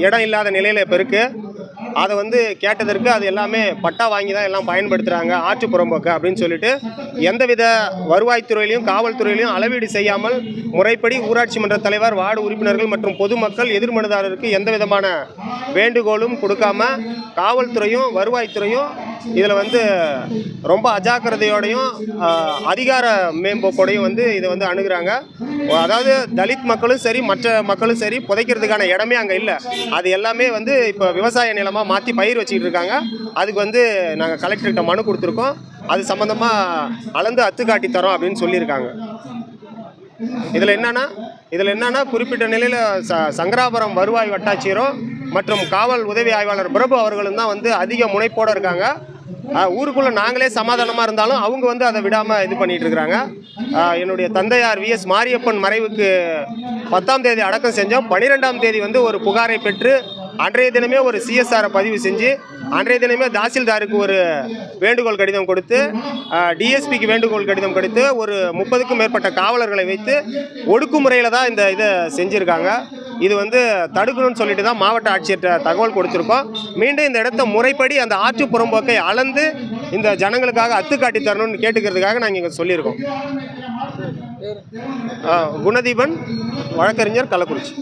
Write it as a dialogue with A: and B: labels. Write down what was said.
A: இடம் இல்லாத நிலையில் இப்போ இருக்குது. அதை வந்து கேட்டதற்கு அது எல்லாமே பட்டா வாங்கி தான் எல்லாம் பயன்படுத்துகிறாங்க, ஆற்று புறம்போக்கு அப்படின்னு சொல்லிட்டு எந்தவித வருவாய்த்துறையிலையும் காவல்துறையிலையும் அளவீடு செய்யாமல் முறைப்படி ஊராட்சி மன்ற தலைவர், வார்டு உறுப்பினர்கள் மற்றும் பொதுமக்கள் எதிர்மனுதாரருக்கு எந்த விதமான வேண்டுகோளும் கொடுக்காம காவல்துறையும் வருவாய்த்துறையும் இதில் வந்து ரொம்ப அஜாக்கிரதையோடையும் அதிகார மேம்போக்கோடையும் வந்து இதை வந்து அணுகுறாங்க. அதாவது தலித் மக்களும் சரி மற்ற மக்களும் சரி புதைக்கிறதுக்கான இடமே அங்கே இல்லை. அது எல்லாமே வந்து இப்போ விவசாய நிலமாக மாற்றி பயிர் வச்சுக்கிட்டு இருக்காங்க. அதுக்கு வந்து நாங்கள் கலெக்டர்கிட்ட மனு கொடுத்துருக்கோம். அது சம்மந்தமாக அளந்து அத்து காட்டி தரோம் அப்படின்னு சொல்லியிருக்காங்க. இதில் என்னன்னா குறிப்பிட்ட நிலையில் சங்கராபுரம் வருவாய் வட்டாட்சியரும் மற்றும் காவல் உதவி ஆய்வாளர் பிரபு அவர்களும் தான் வந்து அதிக முனைப்போடு இருக்காங்க. ஊருக்குள்ளே நாங்களே சமாதானமாக இருந்தாலும் அவங்க வந்து அதை விடாமல் இது பண்ணிகிட்டு இருக்கிறாங்க. என்னுடைய தந்தையார் விஎஸ் மாரியப்பன் மறைவுக்கு 10ஆம் தேதி அடக்கம் செஞ்சோம். 12ஆம் தேதி வந்து ஒரு புகாரை பெற்று அன்றைய தினமே ஒரு சிஎஸ்ஆரை பதிவு செஞ்சு அன்றைய தினமே தாசில்தாருக்கு ஒரு வேண்டுகோள் கடிதம் கொடுத்து டிஎஸ்பிக்கு வேண்டுகோள் கடிதம் கொடுத்து ஒரு 30க்கும் மேற்பட்ட காவலர்களை வைத்து ஒடுக்குமுறையில் தான் இந்த இதை செஞ்சுருக்காங்க. இது வந்து தடுக்கணும்னு சொல்லிட்டு தான் மாவட்ட ஆட்சியர்கிட்ட தகவல் கொடுத்துருக்கோம். மீண்டும் இந்த இடத்த முறைப்படி அந்த ஆற்று புறம்போக்கை அளந்து இந்த ஜனங்களுக்காக அத்து காட்டி தரணும்னு கேட்டுக்கிறதுக்காக நாங்கள் இங்கே சொல்லியிருக்கோம். குணதீபன், வழக்கறிஞர், கள்ளக்குறிச்சி.